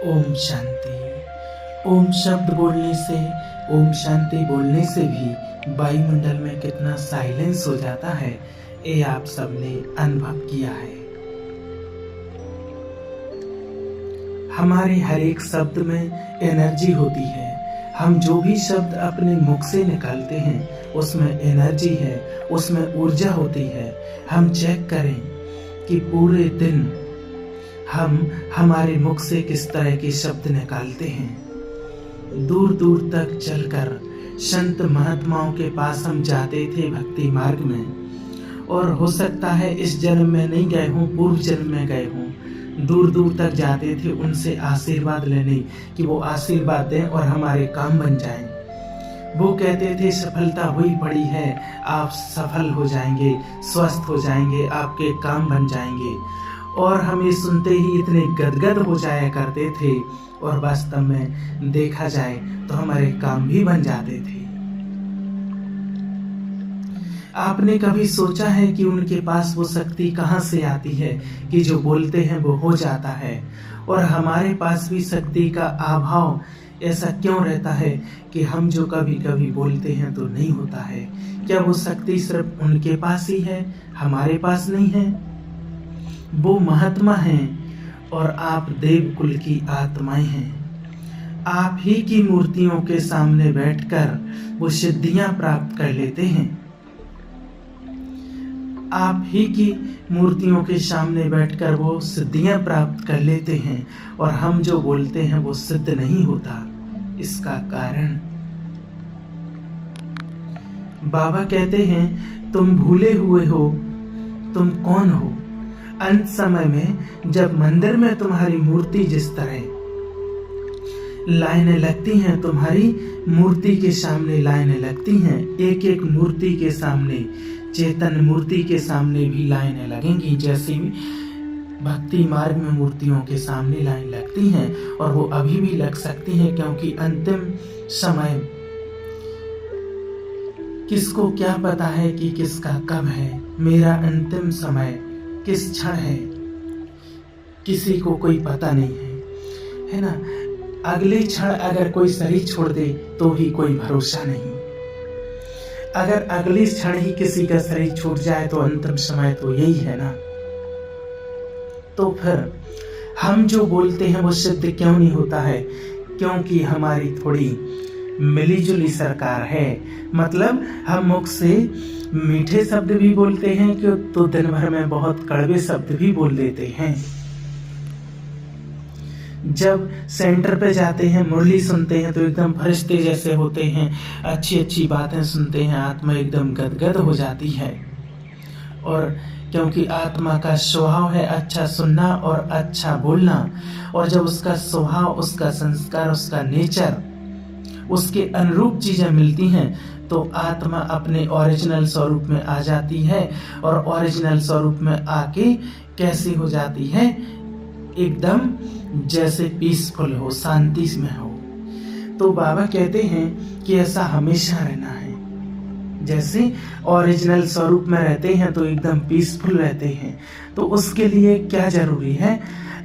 ओम शांति। ओम शब्द बोलने से, ओम शांति बोलने से भी वायुमंडल में कितना साइलेंस हो जाता है, ये आप सबने अनुभव किया है। हमारे हर एक शब्द में एनर्जी होती है। हम जो भी शब्द अपने मुख से निकालते हैं उसमें एनर्जी है, उसमें ऊर्जा होती है। हम चेक करें कि पूरे दिन हम हमारे मुख से किस तरह के शब्द निकालते हैं। दूर दूर तक चलकर संत महात्माओं के पास हम जाते थे भक्ति मार्ग में, और हो सकता है इस जन्म में नहीं गए हों, पूर्व जन्म में गए हों। दूर दूर तक जाते थे उनसे आशीर्वाद लेने कि वो आशीर्वाद दें और हमारे काम बन जाएं। वो कहते थे सफलता हुई पड़ी है, आप सफल हो जाएंगे, स्वस्थ हो जाएंगे, आपके काम बन जाएंगे। और हम ये सुनते ही इतने गदगद हो जाया करते थे, और वास्तव में देखा जाए तो हमारे काम भी बन जाते थे। आपने कभी सोचा है कि उनके पास वो शक्ति कहाँ से आती है कि जो बोलते हैं वो हो जाता है, और हमारे पास भी शक्ति का अभाव ऐसा क्यों रहता है कि हम जो कभी कभी बोलते हैं तो नहीं होता है? क्या वो शक्ति सिर्फ उनके पास ही है, हमारे पास नहीं है? वो महात्मा हैं और आप देव कुल की आत्माएं हैं। आप ही की मूर्तियों के सामने बैठकर वो सिद्धियां प्राप्त कर लेते हैं। आप ही की मूर्तियों के सामने बैठकर वो सिद्धियां प्राप्त कर लेते हैं, और हम जो बोलते हैं वो सिद्ध नहीं होता। इसका कारण बाबा कहते हैं, तुम भूले हुए हो तुम कौन हो। अंत समय में जब मंदिर में तुम्हारी मूर्ति जिस तरह लाइनें लगती हैं, तुम्हारी मूर्ति के सामने लाइनें लगती हैं, एक एक मूर्ति के सामने, चेतन मूर्ति के सामने भी लाइनें लगेंगी, जैसी भक्ति मार्ग में मूर्तियों के सामने लाइन लगती हैं। और वो अभी भी लग सकती हैं, क्योंकि अंतिम समय किसको क्या पता है कि किसका कब है। मेरा अंतिम समय किस क्षण है, किसी को कोई पता नहीं है ना। अगले क्षण अगर कोई शरीर छोड़ दे तो भी कोई भरोसा नहीं। अगर अगले क्षण ही किसी का शरीर छूट जाए तो अंतिम समय तो यही है ना। तो फिर हम जो बोलते हैं वो सिद्ध क्यों नहीं होता है? क्योंकि हमारी थोड़ी मिलीजुली सरकार है। मतलब हम मुख से मीठे शब्द भी बोलते हैं कि तो दिन भर में बहुत कड़वे शब्द भी बोल देते हैं। जब सेंटर पे जाते हैं, मुरली सुनते हैं तो एकदम फरिश्ते जैसे होते हैं, अच्छी अच्छी बातें सुनते हैं, आत्मा एकदम गदगद हो जाती है। और क्योंकि आत्मा का स्वभाव है अच्छा सुनना और अच्छा बोलना, और जब उसका स्वभाव, उसका संस्कार, उसका नेचर, उसके अनुरूप चीजें मिलती हैं तो आत्मा अपने ओरिजिनल स्वरूप में आ जाती है। और ओरिजिनल स्वरूप में आके कैसी हो जाती है? एकदम जैसे पीसफुल हो, शांति में हो। तो बाबा कहते हैं कि ऐसा हमेशा रहना है। जैसे ओरिजिनल स्वरूप में रहते हैं तो एकदम पीसफुल रहते हैं। तो उसके लिए क्या जरूरी है?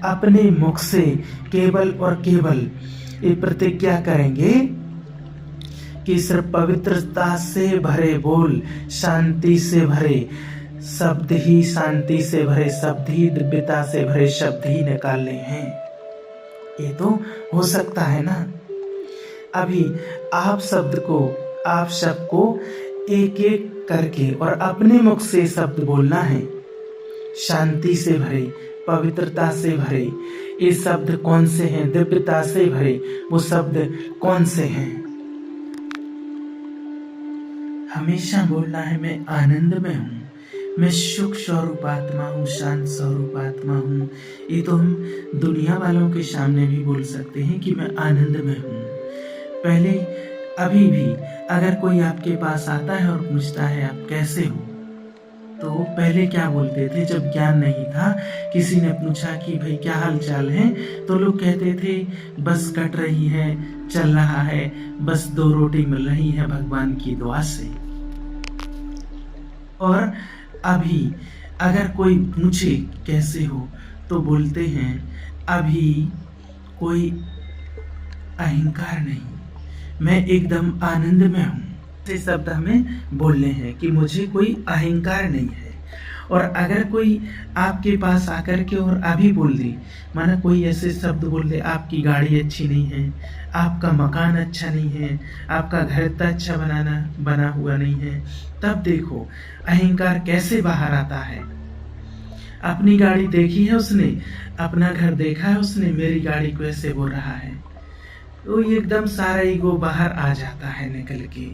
अपने मुख से केवल और केवल ये प्रतिज्ञा करेंगे कि सिर्फ पवित्रता से भरे बोल, शांति से भरे शब्द ही, शांति से भरे शब्द ही, दिव्यता से भरे शब्द ही निकालने हैं। ये तो हो सकता है ना। अभी आप सबको एक एक करके और अपने मुख से शब्द बोलना है, शांति से भरे, पवित्रता से भरे। ये शब्द कौन से हैं? दिव्यता से भरे वो शब्द कौन से हैं? हमेशा बोलना है, मैं आनंद में हूँ, मैं सुख स्वरूप आत्मा हूँ, शांत स्वरूप आत्मा हूँ। ये तो हम दुनिया वालों के सामने भी बोल सकते हैं कि मैं आनंद में हूँ। पहले अभी भी अगर कोई आपके पास आता है और पूछता है आप कैसे हो, तो पहले क्या बोलते थे? जब ज्ञान नहीं था, किसी ने पूछा कि भाई क्या हाल चाल है, तो लोग कहते थे बस कट रही है, चल रहा है, बस 2 रोटी मिल रही है भगवान की दुआ से। और अभी अगर कोई पूछे कैसे हो तो बोलते हैं अभी कोई अहंकार नहीं, मैं एकदम आनंद में हूँ। ऐसे शब्द हमें बोलने हैं कि मुझे कोई अहंकार नहीं है। और अगर कोई आपके पास आकर के और अभी बोल दे, माना कोई ऐसे शब्द बोल दे, आपकी गाड़ी अच्छी नहीं है, आपका मकान अच्छा नहीं है, आपका घर इतना अच्छा बना हुआ नहीं है, तब देखो अहंकार कैसे बाहर आता है। अपनी गाड़ी देखी है उसने, अपना घर देखा है उसने, मेरी गाड़ी को ऐसे बोल रहा है, तो एकदम सारा ईगो बाहर आ जाता है निकल के।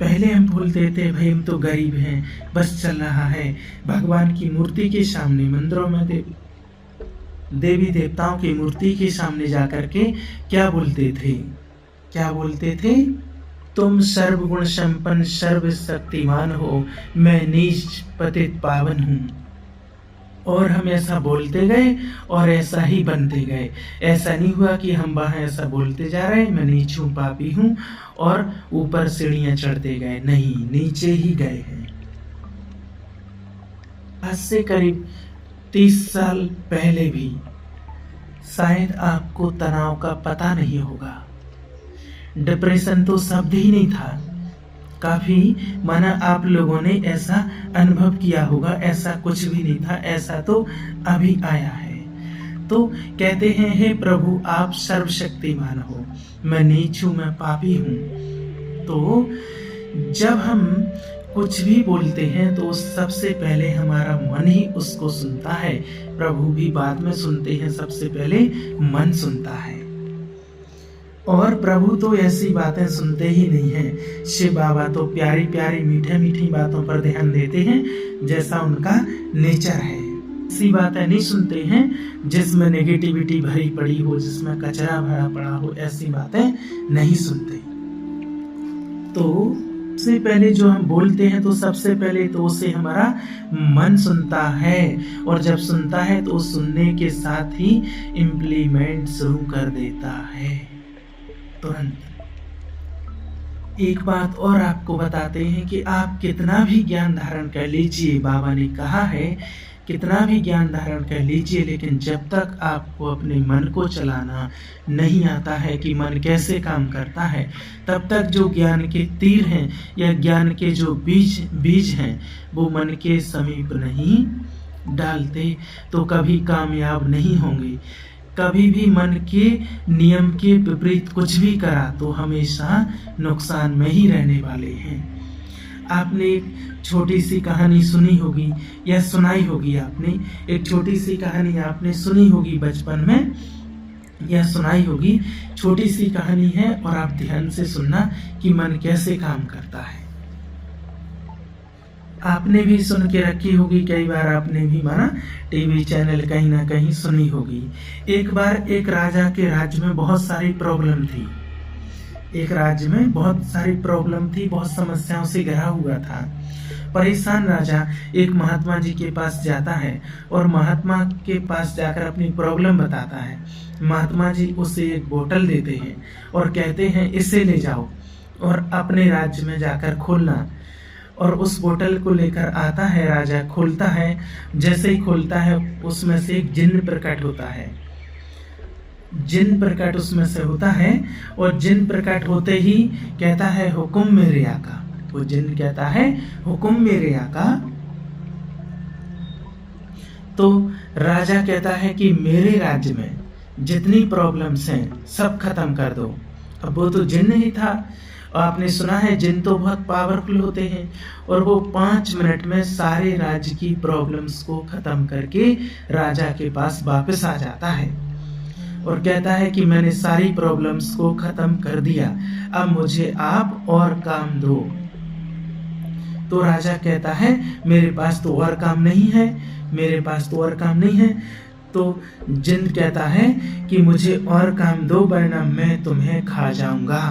पहले हम बोलते थे भाई हम तो गरीब हैं, बस चल रहा है। भगवान की मूर्ति के सामने, मंदिरों में देवी देवताओं की मूर्ति के सामने जाकर के क्या बोलते थे? क्या बोलते थे? तुम सर्वगुण संपन्न सर्वशक्तिमान हो, मैं नीच पतित पावन हूँ। और हम ऐसा बोलते गए और ऐसा ही बनते गए। ऐसा नहीं हुआ कि हम वहाँ ऐसा बोलते जा रहे हैं, मैं नीच हूँ, पापी हूँ, और ऊपर सीढ़ियाँ चढ़ते गए। नहीं, नीचे ही गए हैं। आज से करीब 30 साल पहले भी शायद आपको तनाव का पता नहीं होगा। डिप्रेशन तो शब्द ही नहीं था। काफी माना आप लोगों ने ऐसा अनुभव किया होगा, ऐसा कुछ भी नहीं था, ऐसा तो अभी आया है। तो कहते हैं हे प्रभु आप सर्वशक्तिमान हो, मैं नीच हूं, मैं पापी हूं। तो जब हम कुछ भी बोलते हैं तो सबसे पहले हमारा मन ही उसको सुनता है। प्रभु भी बाद में सुनते हैं, सबसे पहले मन सुनता है। और प्रभु तो ऐसी बातें सुनते ही नहीं हैं। शिव बाबा तो प्यारी प्यारी मीठे मीठी बातों पर ध्यान देते हैं, जैसा उनका नेचर है। ऐसी बातें नहीं सुनते हैं जिसमें नेगेटिविटी भरी पड़ी हो, जिसमें कचरा भरा पड़ा हो, ऐसी बातें नहीं सुनते। तो सबसे पहले जो हम बोलते हैं तो सबसे पहले तो उसे हमारा मन सुनता है, और जब सुनता है तो सुनने के साथ ही इम्प्लीमेंट शुरू कर देता है तुरंत। एक बात और आपको बताते हैं कि आप कितना भी ज्ञान धारण कर लीजिए, बाबा ने कहा है कितना भी ज्ञान धारण कर लीजिए, लेकिन जब तक आपको अपने मन को चलाना नहीं आता है कि मन कैसे काम करता है, तब तक जो ज्ञान के तीर हैं या ज्ञान के जो बीज हैं वो मन के समीप नहीं डालते, तो कभी कामयाब नहीं होंगे। कभी भी मन के नियम के विपरीत कुछ भी करा तो हमेशा नुकसान में ही रहने वाले हैं। आपने एक छोटी सी कहानी सुनी होगी या सुनाई होगी, आपने एक छोटी सी कहानी आपने सुनी होगी बचपन में या सुनाई होगी। छोटी सी कहानी है और आप ध्यान से सुनना कि मन कैसे काम करता है। आपने भी सुन के रखी होगी, कई बार आपने भी माना टीवी चैनल कहीं ना कहीं सुनी होगी। एक बार एक राजा के राज्य में बहुत सारी प्रॉब्लम थी। एक राज्य में बहुत सारी प्रॉब्लम थी, बहुत समस्याओं से घिरा हुआ था। परेशान राजा एक महात्मा जी के पास जाता है और महात्मा के पास जाकर अपनी प्रॉब्लम बताता है। महात्मा जी उसे एक बोतल देते हैं और कहते हैं इसे ले जाओ और अपने राज्य में जाकर खोलना। और उस बोतल को लेकर आता है राजा, खोलता है। जैसे ही खोलता है उसमें से एक जिन्न प्रकट होता है। जिन्न प्रकट उसमें से होता है और जिन्न प्रकट होते ही कहता है हुकुम मेरे आका। वो जिन्न कहता है हुकुम मेरे आका। तो राजा कहता है कि मेरे राज्य में जितनी प्रॉब्लम्स हैं सब खत्म कर दो। अब वो तो जिन्न ही था, और आपने सुना है जिन्न तो बहुत पावरफुल होते हैं, और वो 5 मिनट में सारे राज्य की प्रॉब्लम्स को खत्म करके राजा के पास वापस आ जाता है और कहता है कि मैंने सारी प्रॉब्लम्स को खत्म कर दिया, अब मुझे आप और काम दो। तो राजा कहता है मेरे पास तो और काम नहीं है, मेरे पास तो और काम नहीं है। तो जिन्न कहता है कि मुझे और काम दो वरना मैं तुम्हें खा जाऊंगा।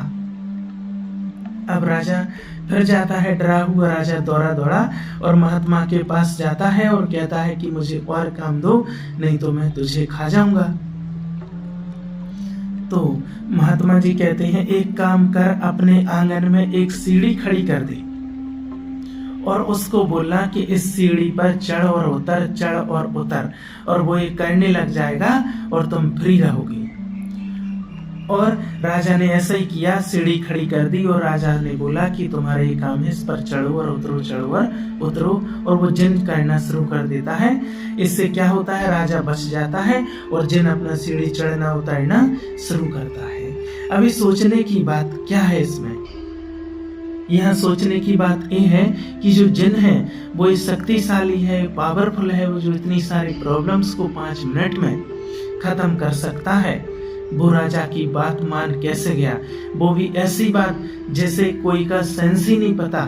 अब राजा फिर जाता है, डरा हुआ राजा दौड़ा दौड़ा और महात्मा के पास जाता है और कहता है कि मुझे और काम दो नहीं तो मैं तुझे खा जाऊंगा। तो महात्मा जी कहते हैं एक काम कर, अपने आंगन में एक सीढ़ी खड़ी कर दे और उसको बोलना कि इस सीढ़ी पर चढ़ और उतर, चढ़ और उतर, और वो ये करने लग जाएगा और तुम फ्री रहोगे। और राजा ने ऐसा ही किया, सीढ़ी खड़ी कर दी और राजा ने बोला कि तुम्हारा ये काम है, इस पर चढ़ो और उतरो, चढ़ो और उतरो, और वो जिन करना शुरू कर देता है। इससे क्या होता है, राजा बच जाता है और जिन अपना सीढ़ी चढ़ना उतरना शुरू करता है। अभी सोचने की बात क्या है इसमें, यहाँ सोचने की बात ये है कि जो जिन है वो शक्तिशाली है, पावरफुल है, वो जो इतनी सारी प्रॉब्लम्स को 5 मिनट में खत्म कर सकता है, वो राजा की बात मान कैसे गया। वो भी ऐसी बात जैसे कोई का सेंस ही नहीं पता,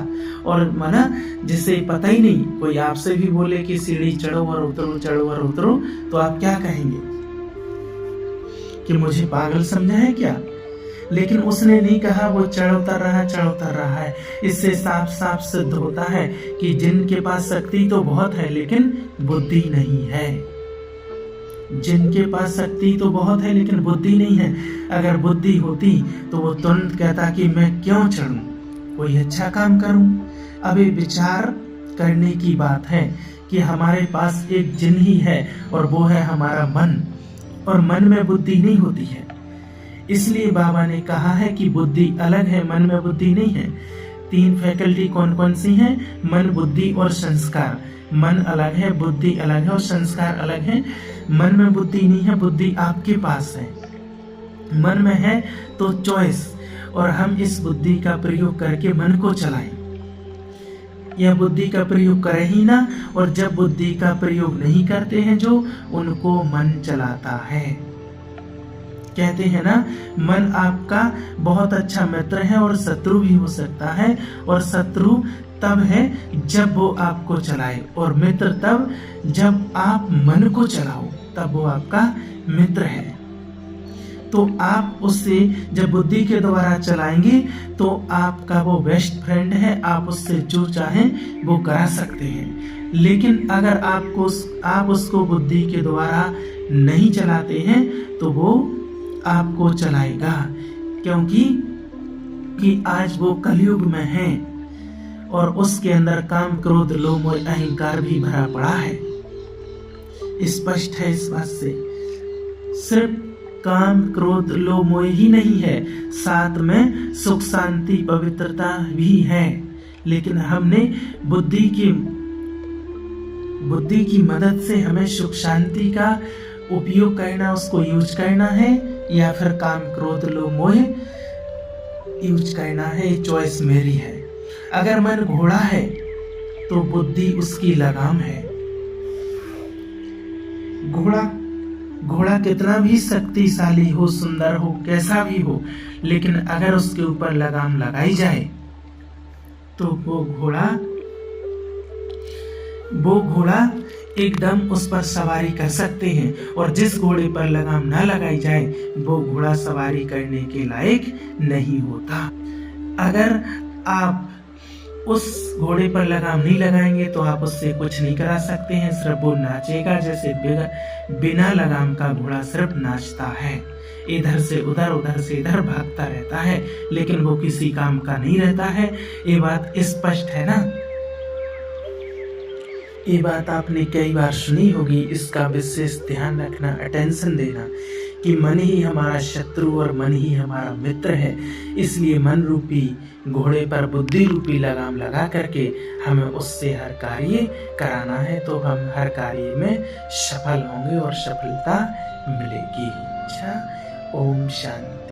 और माना जिसे पता ही नहीं, कोई आपसे भी बोले कि सीढ़ी चढ़ो और उतरो, चढ़ो और उतरो, तो आप क्या कहेंगे कि मुझे पागल समझा है क्या। लेकिन उसने नहीं कहा, वो चढ़ उतर रहा है। इससे साफ साफ सिद्ध होता है कि जिनके पास शक्ति तो बहुत है लेकिन बुद्धि नहीं है। जिनके पास शक्ति तो बहुत है लेकिन बुद्धि नहीं है। अगर बुद्धि होती तो वो तुरंत कहता कि मैं क्यों चढ़ूं, कोई अच्छा काम करूं। अभी विचार करने की बात है कि हमारे पास एक जिन ही है और वो है हमारा मन, और मन में बुद्धि नहीं होती है। इसलिए बाबा ने कहा है कि बुद्धि अलग है, मन में बुद्धि नहीं है। 3 फैकल्टी कौन कौन सी हैं, मन, बुद्धि और संस्कार। मन अलग है, बुद्धि अलग है और संस्कार अलग है। मन में बुद्धि नहीं है, बुद्धि आपके पास है। मन में है तो चॉइस, और हम इस बुद्धि का प्रयोग करके मन को चलाएं। यह बुद्धि का प्रयोग करें ही ना, और जब बुद्धि का प्रयोग नहीं करते हैं जो, उनको मन चलाता है। कहते हैं ना, मन आपका बहुत अच्छा मित्र है और शत्रु भी हो सकता है, और शत्रु तब है जब वो आपको चलाए, और मित्र तब जब आप मन को चलाओ, तब वो आपका मित्र है। तो आप उससे जब बुद्धि के द्वारा चलाएंगे तो आपका वो बेस्ट फ्रेंड है, आप उससे जो चाहें वो करा सकते हैं। लेकिन अगर आप उसको बुद्धि के द्वारा नहीं चलाते हैं तो वो आपको चलाएगा, क्योंकि आज वो कलयुग में है और उसके अंदर काम, क्रोध, लोभ और अहंकार भी भरा पड़ा है। स्पष्ट है इस बात से। सिर्फ काम, क्रोध, लोभ, मोह ही नहीं है, साथ में सुख, शांति, पवित्रता भी है। लेकिन हमने बुद्धि की मदद से हमें सुख शांति का उपयोग करना, उसको यूज करना है, या फिर काम, क्रोध, लोभ, मोह यूज करना है। ये चॉइस मेरी है। अगर मन घोड़ा है तो बुद्धि उसकी लगाम है। घोड़ा कितना भी शक्तिशाली हो, सुंदर हो, कैसा भी हो, लेकिन अगर उसके ऊपर लगाम लगाई जाए तो वो घोड़ा एकदम उस पर सवारी कर सकते हैं। और जिस घोड़े पर लगाम ना लगाई जाए वो घोड़ा सवारी करने के लायक नहीं होता। अगर आप उस घोड़े पर लगाम नहीं लगाएंगे तो आप उससे कुछ नहीं करा सकते हैं, सिर्फ वो नाचेगा। जैसे बिना लगाम का घोड़ा सिर्फ नाचता है, इधर से उधर, उधर से इधर भागता रहता है, लेकिन वो किसी काम का नहीं रहता है। ये बात स्पष्ट है ना। ये बात आपने कई बार सुनी होगी। इसका विशेष ध्यान रखना, अटेंशन देना कि मन ही हमारा शत्रु और मन ही हमारा मित्र है। इसलिए मन रूपी घोड़े पर बुद्धि रूपी लगाम लगा करके हमें उससे हर कार्य कराना है, तो हम हर कार्य में सफल होंगे और सफलता मिलेगी। अच्छा, ओम शांति।